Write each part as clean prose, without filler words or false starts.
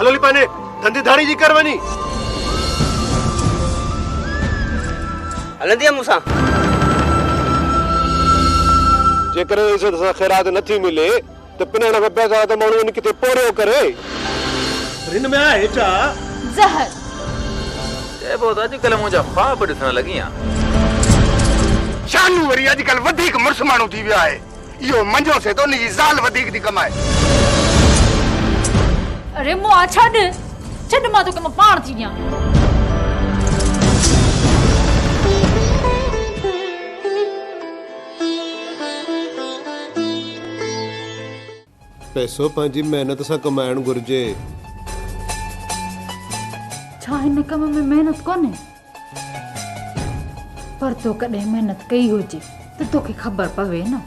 हलो पाने धंधेदारी जी कर वनी हलंदी मूंसां जेकर इज्जत सां ख़ैरात नथी मिले तो पिनण में पैसा तो माण्हू इन किथे पोड़ियो करे रिन में आहे हेठा ज़हर चइबो त अॼुकल्ह मुंहिंजा ख्वाब ॾिसण लॻी आहियां शानू वरी अॼुकल्ह वधीक मुड़ुस माण्हू थी वियो आहे इहो मंझो से तो उनजी ज़ाल वधीक थी कमाए अरे मुआ छॾ मां तोखे मां पाण थी ॾियां पैसो पंहिंजी मेहनत सां कमाइण घुर्जे छा हिन कम में मेहनत कोन्हे पर तो कॾहिं मेहनत कई हुजे त तोखे ख़बर पवे न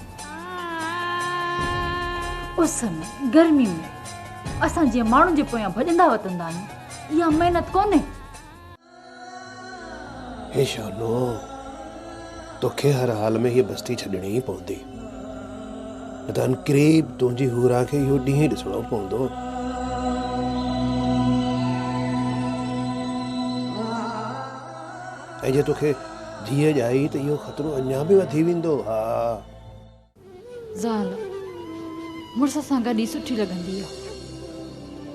उस में गर्मी में असां जीअं माण्हुनि जे पोयां भॼंदा वतंदा आहियूं इहा मेहनत कोन्हे हे शानो तोखे हर हाल में ये बस्ती छॾणी ही पवंदी न त अनकरीब तुंहिंजी हूरा खे इहो ॾींहुं ॾिसणो पवंदो ऐं जे तोखे धीअ ॼाई त इहो ख़तरो अञा बि वधी वेंदो हा ज़ाल मुड़ुस सां गॾु ई सुठी लॻंदी आहे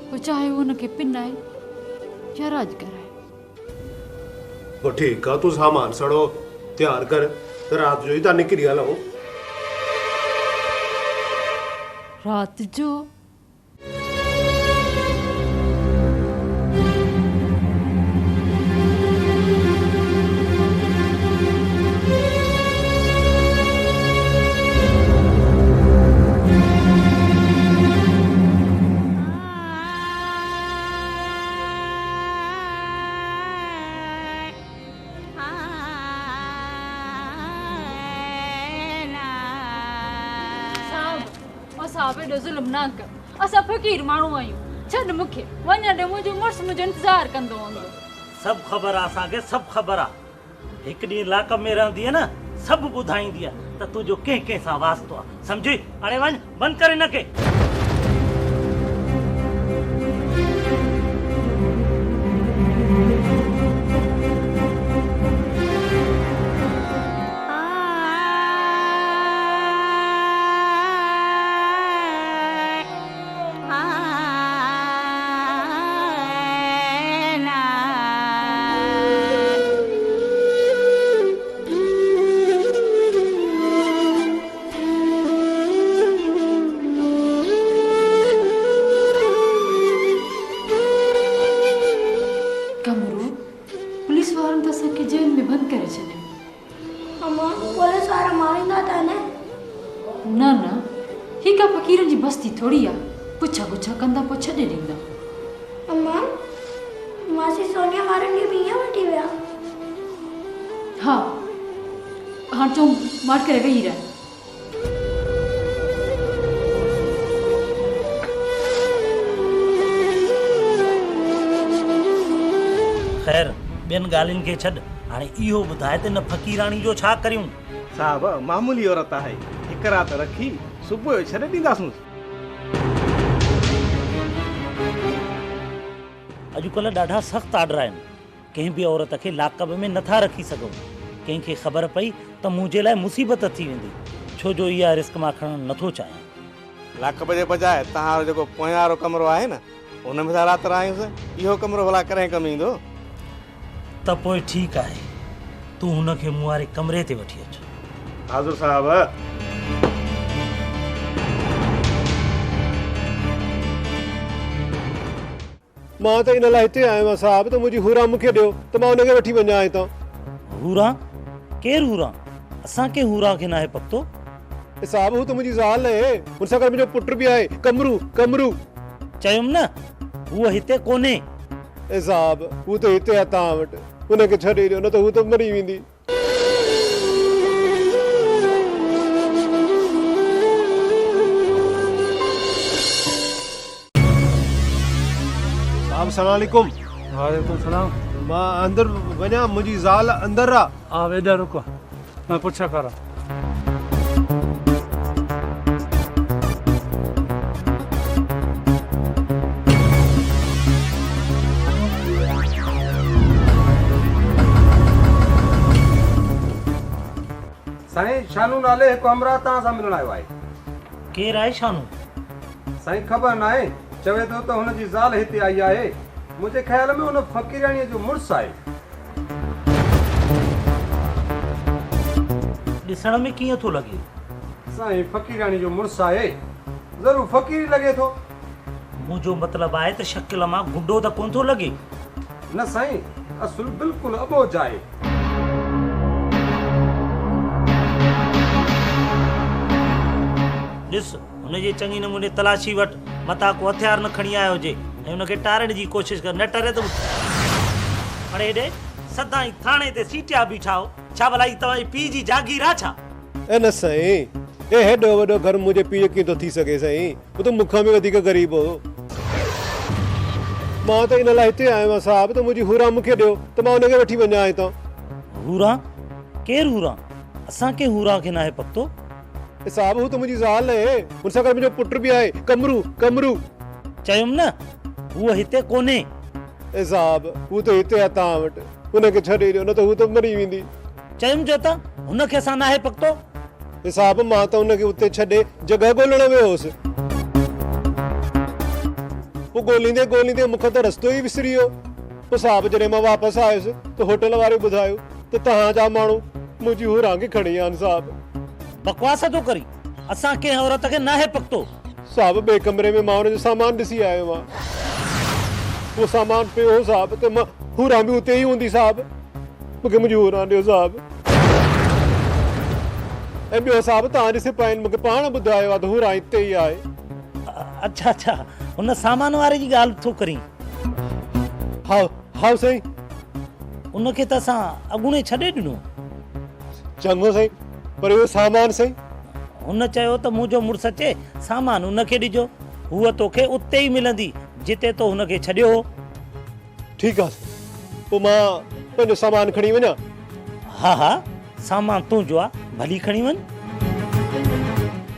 पोइ चाहे हुनखे पिनाए या राज कराए पोइ ठीकु आहे तूं सामान सड़ो तयारु कर त राति जो ई था निकिरी हलूं रात जो साहब ज़ुल्म ना कर असां फ़कीर माण्हू आहियूं छॾ मूंखे वञण ॾे मुंहिंजो मुड़ुसु मुंहिंजो इंतज़ारु कंदो हूंदो सभु ख़बर आहे असांखे सभु ख़बर आहे हिकु ॾींहुं इलाक़ में रहंदी आहे न सभु ॿुधाईंदी आहे त तुंहिंजो कंहिं कंहिं सां वास्तो आहे सम्झी हाणे वञ बंदि कर हिनखे थोड़ी आ पुछा पुछा कंदा पोइ छॾे ॾींदा अम्मा मासी सोनिया वारनि खे बि ईअं वठी विया हा हाणे चऊं मार करे वेही रह ख़ैर ॿियनि ॻाल्हियुनि खे छॾ हाणे इहो ॿुधाए त हिन फ़क़ीराणी जो छा करियूं साहब मामूली औरत आहे हिकु राति रखी सुबुह जो छॾे ॾींदासूं अॼुकल्ह ॾाढा सख़्तु आर्डर आहिनि कंहिं बि औरत खे लाकब में नथा रखी सघूं कंहिंखे ख़बर पई त मुंहिंजे लाइ मुसीबत थी वेंदी छो जो इहा रिस्क मां खणणु नथो चाहियां लाकब जे बजाए तव्हां जेको पोयां वारो कमिरो आहे न हुन में राति रहायूंसि इहो कमिरो भला करे कमु ईंदो त पोइ ठीकु आहे तूं हुनखे मूं वारे कमरे ते वठी अचु हाज़ुर साहब मां त इन लाइ हिते आयो आहियां साहब त मुंहिंजी हूरा मूंखे ॾियो त मां हुनखे वठी वञा हितां हूरा केरु हूरा असांखे हूरा खे नाहे पतो साहब हू त मुंहिंजी ज़ाल आहे हुन सां गॾु मुंहिंजो पुट बि आहे कमरू चयुमि न हूअ हिते कोन्हे साहब हू त हिते आहे तव्हां वटि हुनखे छॾे ॾियो न त हू त मरी वेंदी अस्सलाम वालेकुम वालेकुम सलाम मां अंदर वञा मुंहिंजी ज़ाल अंदर आहे आप इधर रुको मैं पूछा करा साईं शानू नाले हिकु हमरा तव्हां सां मिलण आयो आहे। केरु आहे शानू? साईं ख़बर न आहे, चवे थो त हुनजी ज़ाल हिते आई आहे। मुंहिंजे ख़्याल में हुन फ़क़ीराणीअ जो मुड़ुसु आहे। ॾिसण में कीअं थो लॻे? साईं फ़क़ीराणी जो मुड़ुसु आहे, ज़रूरु फ़क़ीर लॻे थो। मुंहिंजो मतिलबु आहे त शकिल मां गुंडो त कोन थो लॻे। न साईं, असुलु बिल्कुलु अबोज आहे। ॾिस, हुनजे चङी नमूने तलाशी वटि, मथां को हथियार न खणी आयो हुजे ऐं हुनखे टारण जी कोशिशि कर। न टरे त हाणे हेॾे सदाईं थाणे ते सीटिया बीठा हो। छा भला ही तव्हांजी पीउ जी जागीर आहे छा? ए न साईं, ए हेॾो वॾो घर मुंहिंजे पीउ कीअं थो थी सघे साईं? हू त मूंखां बि वधीक ग़रीब हो। मां त इन लाइ हिते आयो आहियां साहिबु त मुंहिंजी हुरा मूंखे ॾियो त मां हुनखे वठी वञा हितां। हुरा? केरु हुरा? असांखे हुरा खे न आहे पतो। साहिबु हू त मुंहिंजी ज़ाल आहे, हुन सां गॾु मुंहिंजो पुटु बि आहे, कमरू। कमरू चयुमि न, हूअ हिते कोन्हे। ए साहिबु हू त हिते आहे तव्हां वटि, हुनखे छॾे ॾियो न त हू त मरी वेंदी। चयुमि जो त हुनखे असां न आहे पतो। साहिबु मां त हुनखे उते छॾे जॻह ॻोल्हण वियो हुउसि। पोइ ॻोल्हींदे ॻोल्हींदे मूंखां त रस्तो ई विसरी वियो। पोइ साहिबु जॾहिं मां वापसि आयुसि त होटल वारे ॿुधायो त तव्हांजा माण्हू मुंहिंजी हुरां खे खणी विया आहिनि। साहिबु बकवास थो करी, असां कंहिं औरत खे न आहे पतो। साहिबु ॿिए कमरे में मां हुनजो सामान ॾिसी आयो आहियां। उहो सामान पियो हो साहिबु, त मां हुरां बि उते ई हूंदी। साहिबु मूंखे मुंहिंजी हुरां ॾियो साहिबु। ऐं ॿियो साहिबु तव्हांजे सिपाहियुनि मूंखे पाण ॿुधायो आहे त हुरां हिते ई आहे। अच्छा अच्छा, हुन सामान वारे जी ॻाल्हि थो करी? हा हा साईं, उनखे त असां अॻूणे छॾे ॾिनो। चङो साईं, पर इहो सामान साईं? हुन चयो त मुंहिंजो मुड़ुसु अचे, सामान हुनखे ॾिजो, हूअ तोखे उते ई मिलंदी जिते तो हुनखे छॾियो हो। ठीकु आहे, पोइ मां पंहिंजो सामान खणी वञा? हा हा, सामान तुंहिंजो आहे, भली खणी वञ।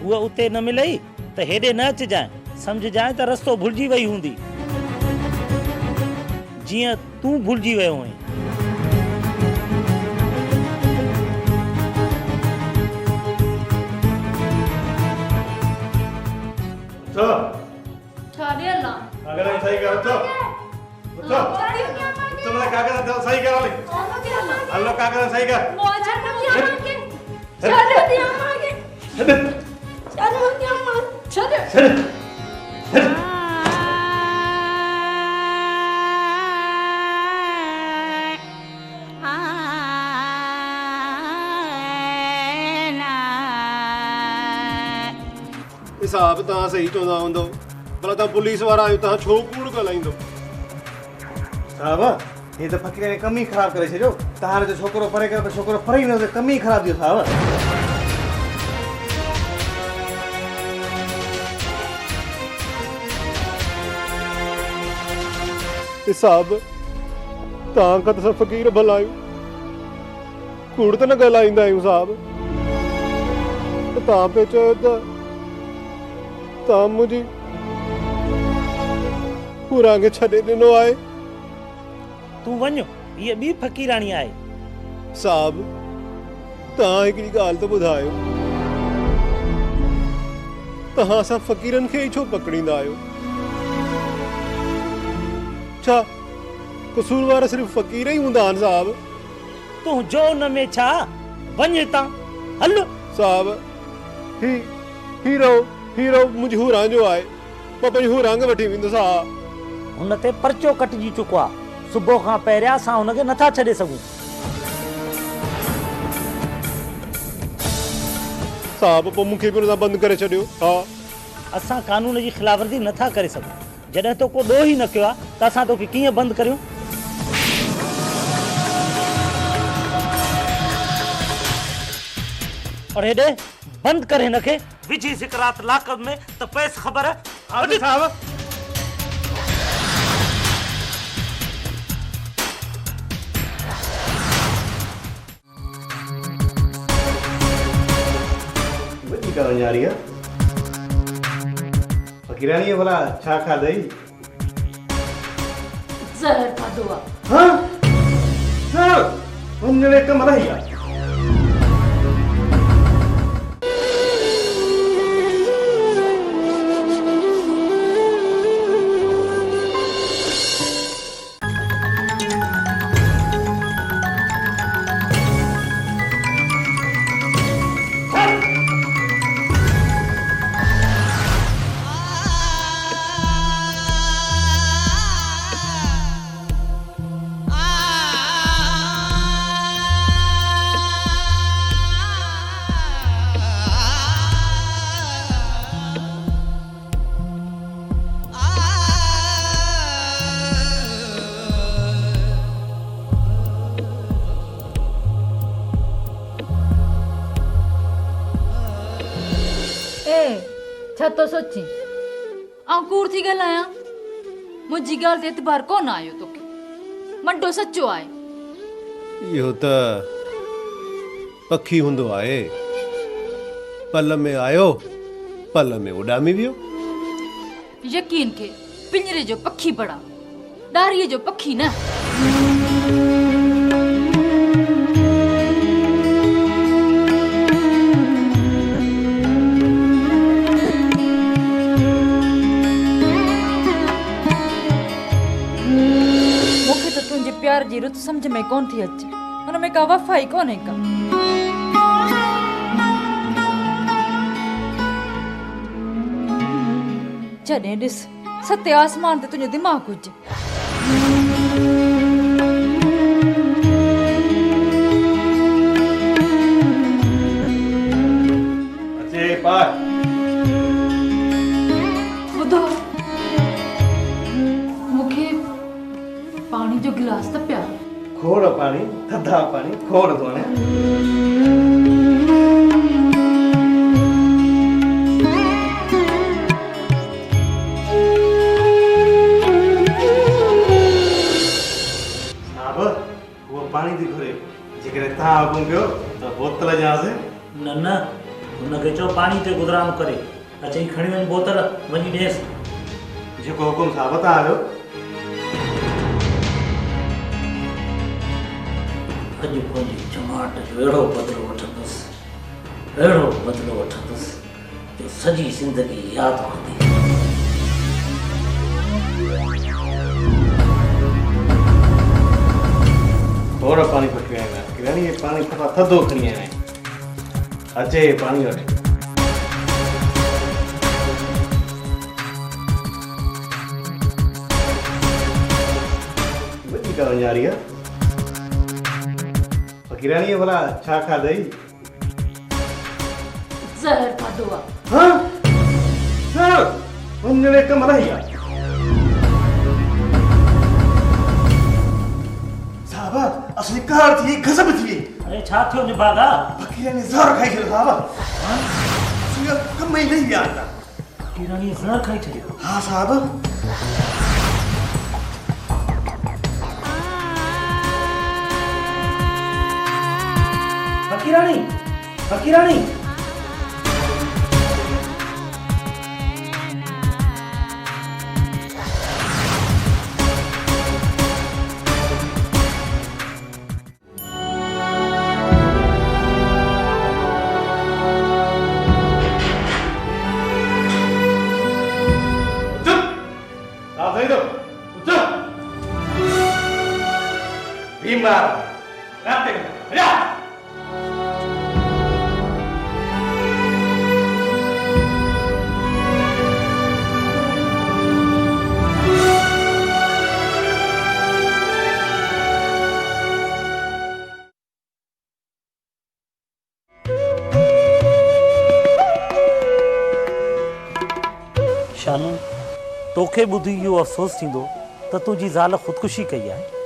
उहा उते न मिलई त हेॾे न अचिजांइ, सम्झजांइ त रस्तो भुलिजी वई हूंदी, जीअं तूं भुलिजी वियो आहीं। सही कर उठो उठो उठो मेरा कागज सही करा ले अल्लाह कागज सही कर हिसाब तव्हां सही चवंदा हूंदो, भला तव्हां पुलिस वारा आहियो, तव्हां छो कूड़ ॻाल्हाईंदो? साहब ये तो फकीर ने कम ही खराब करे छो। तहारे जो छोकरो परे कर छोकरो परे ही न कम ही खराब दियो साहब। हिसाब तव्हां खां त फ़क़ीर भला आहियूं, कूड़ त न ॻाल्हाईंदा आहियूं साहब। तव्हां पियो चयो त तव्हां मुंहिंजी हुरां खे छॾे ॾिनो आहे। तूं वञ, हीअ ॿी फ़क़ीराणी आहे। साहब तव्हां हिकिड़ी ॻाल्हि त ॿुधायो, तव्हां असां फ़क़ीरनि खे ई छो पकड़ींदा आहियो? छा कसूरवार सिर्फ़ फ़क़ीर ई हूंदा आहिनि साहब? तूं जो हुन में छा, वञ हितां, हल। साहब हीरो मुंहिंजी हुरां जो आहे, मां पंहिंजी हुरां खे वठी वेंदुसि। हा, हुन ते पर्चो कटिजी चुको आहे, सुबुह खां पहिरियां असां हुनखे नथा छॾे सघूं। साहब पोइ मूंखे बि हुन सां बंदि करे छॾियो। हा, असां कानून जी ख़िलाफ़वर्जी नथा करे सघूं। जॾहिं तो को ॾोह ई न कयो आहे त असां तोखे कीअं बंदि करियूं? और हेॾे बंदि करे हिनखे, विझी सिकरात लाकब में त पेस ख़बर है। साहब वही करण जा रही है फकीरानी भला छा खाधई? ज़हर खाधो आहे। हाँ सर वञणे कम रही आहे। छा तो सोची आउं कूड़ थी ॻाल्हायां मुंहिंजी ॻाल्हि ते एतबार कोन आयो तोखे मंडो सचो आहे इहो त पखी हूंदो आहे पल में आयो पल में उॾामी वियो यकीन के पिंजरे जो पखी बड़ा डारीअ जो पखी न मूंखे त तुंहिंजे प्यार जी रुत सम्झ में कोन थी अचे हुन में का वफ़ाई कोन्हे का जॾहिं ॾिस सते आसमान ते तुंहिंजो दिमाग़ हुजे अचे पार ॿुधो मूंखे पाणी जो गिलास त पिया खोड़ पानी थधा पानी खोड़ तो ने वो पानी दी घुरे जेकरे ता हुकुम कयो त बोतल जासे न न हुनखे चओ पाणी ते गुज़राम करे अचई खणी वञ बोतल वञी ॾेस जेको हुकुम साबित आयो अॼु पंहिंजी चमाट जो अहिड़ो बदिलो वठंदुसि जो सॼी ज़िंदगी यादि कंदी थोड़ा पानी पटी आया किरानी ये पानी थोड़ा थधो खणी आया अचे पानी वठ बड़ी का वञारी है किरानी भला छा खाधई ज़हर खाधो आहे हाँ सर वञणे कम रही आहे साहब असली कार थी गजब थी अरे छा थियो निभागा किरानी ज़हर खाई छॾियो साहब असली कम ही नहीं आता किरानी ज़हर खाई छॾियो हाँ साहब फकीरानी बीमार रास्ते में जा शानू तोखे ॿुधी इहो अफ़सोस थींदो त तुंहिंजी ज़ाल ख़ुदकुशी कई आहे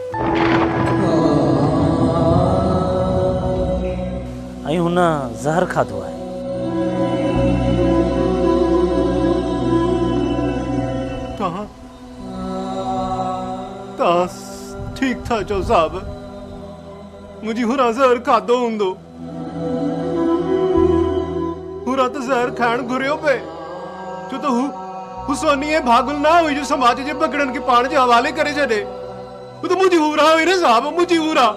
ऐं हुन ज़हर खाधो आहे तव्हां ठीक था चओ साहब मुंहिंजी हुरा ज़हर खाधो हूंदो हुरा त ज़हर खाइण घुरियो पे छो त हू सोनी भागुल ना हुई जो समाज जे पकड़न के पाण जे हवाले करे छॾे वो तो मुंहिंजी हुरा हुई न साहब मुंहिंजी हुरा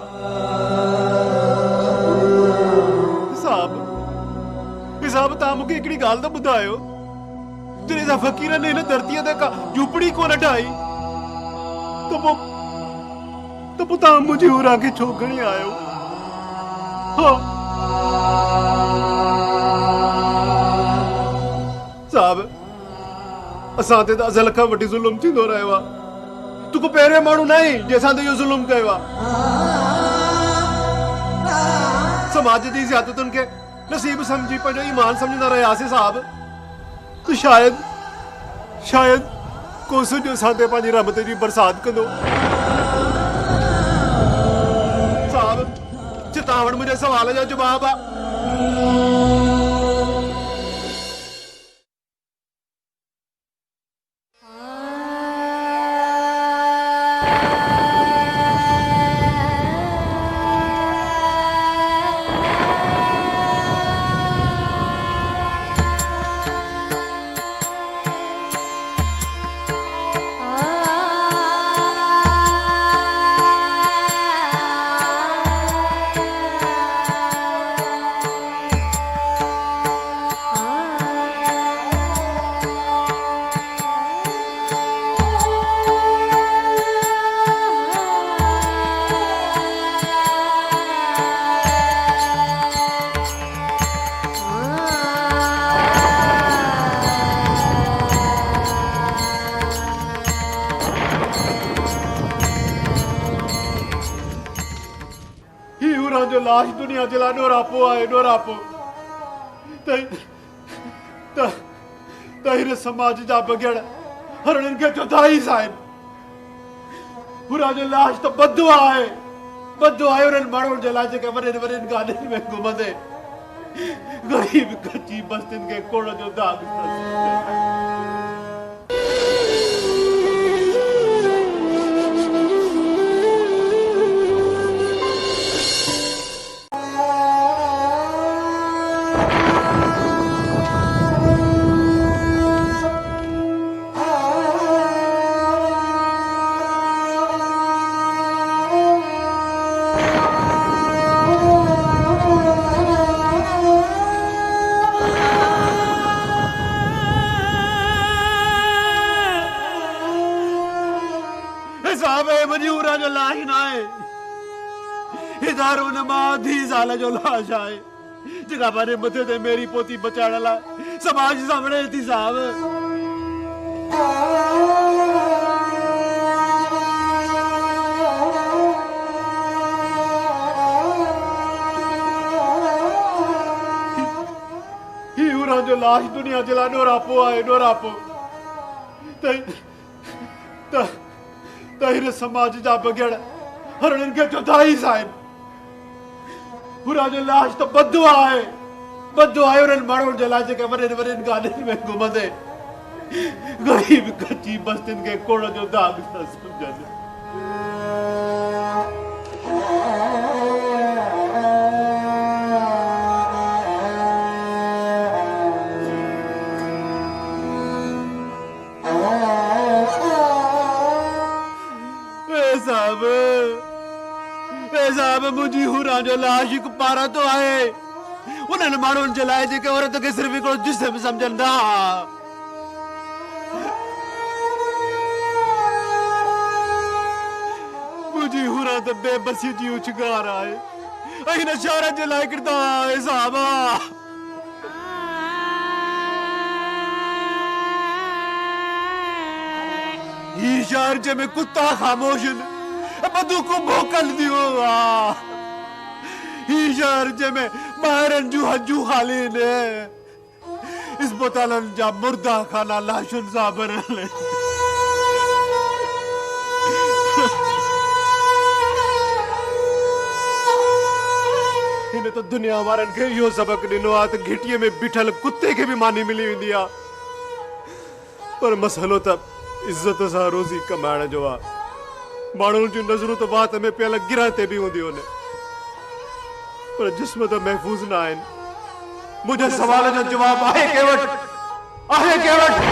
साहब तव्हां मूंखे हिकिड़ी ॻाल्हि त ॿुधायो जॾहिं असां फ़क़ीरनि हिन धरतीअ ते का झूपड़ी कोन ठाही त पोइ तव्हां मुंहिंजी हुरा खे छो खणी आयो हाँ साहब असां ते त अज़ल खां वठी ज़ुल्म थींदो रहियो आहे तू को पहिरियों माण्हू न आहे जंहिंसां ते इहो ज़ुल्म कयो आहे समाज जी ज़ियादतुनि खे नसीब समझी पंहिंजो ईमान समझंदा रहियासीं साहब तो शायद को सिज असां ते पंहिंजी रहमत जी बरसात कंदो साहब चितावण मुंहिंजे सवाल जो जवाब आहे लाश दुनिया जला नोरापो आए नोरापो तहिरे समाज जा बगड़ हरणन के चौथाई साहिब पूरा जो लाश तो बद्दुआ है उन्हनि माण्हुनि जे लाइ जेके वॾनि वॾनि गाॾियुनि में घुमंदे गरीब कची बस्तियुनि खे कोड़ जो दाग हज़ारों नमाज़ी ज़ाल जो लाश आहे जेका पंहिंजे मथे ते मेरी पोती बचाइण लाइ समाज सामने थी साहब ही उरा जो लाश दुनिया जला नोरापो आहे नोरापो तहिरे समाज जा बगड़ हरणन के चौथाई साहिब पूरा जो लाश तो बद्दुआ है उन्हनि माण्हुनि जे लाइ जेके वॾनि वॾनि गाॾियुनि में घुमंदे गरीब कची बस्तियुनि खे कोड़ जो दाग था सम्झनि साहब मुंहिंजी हुरा जो लाश हिकु पारा तो आहे उन्हनि माण्हुनि जे लाइ जेके औरत खे सिर्फ़ हिकिड़ो जिस्म सम्झनि था मुंहिंजी हुरा त बेबसी जी उछगार आहे ऐं हिन शहर जे लाइ किरदा आहे साहब ही शहर जे में कुत्ता ख़ामोश आहिनि बंदूकूं मोकल दियो ही शहर जे में ॿाहिरनि जूं हजूं ख़ाली आहिनि इस्पतालनि जा मुर्दा खाना लाशुनि सां भरियल हिन त दुनिया वारनि खे इहो सबक़ ॾिनो आहे त घिटीअ में बीठल कुत्ते खे बि मानी मिली वेंदी आहे पर मसइलो त इज़त सां रोज़ी कमाइण जो आहे माण्हुनि जूं नज़रूं त वात में पियल गिरह ते बि हूंदियूं आहिनि पर जिस्म त महफ़ूज़ न आहिनि मुंहिंजे सवाल जो जवाब आहे के वटि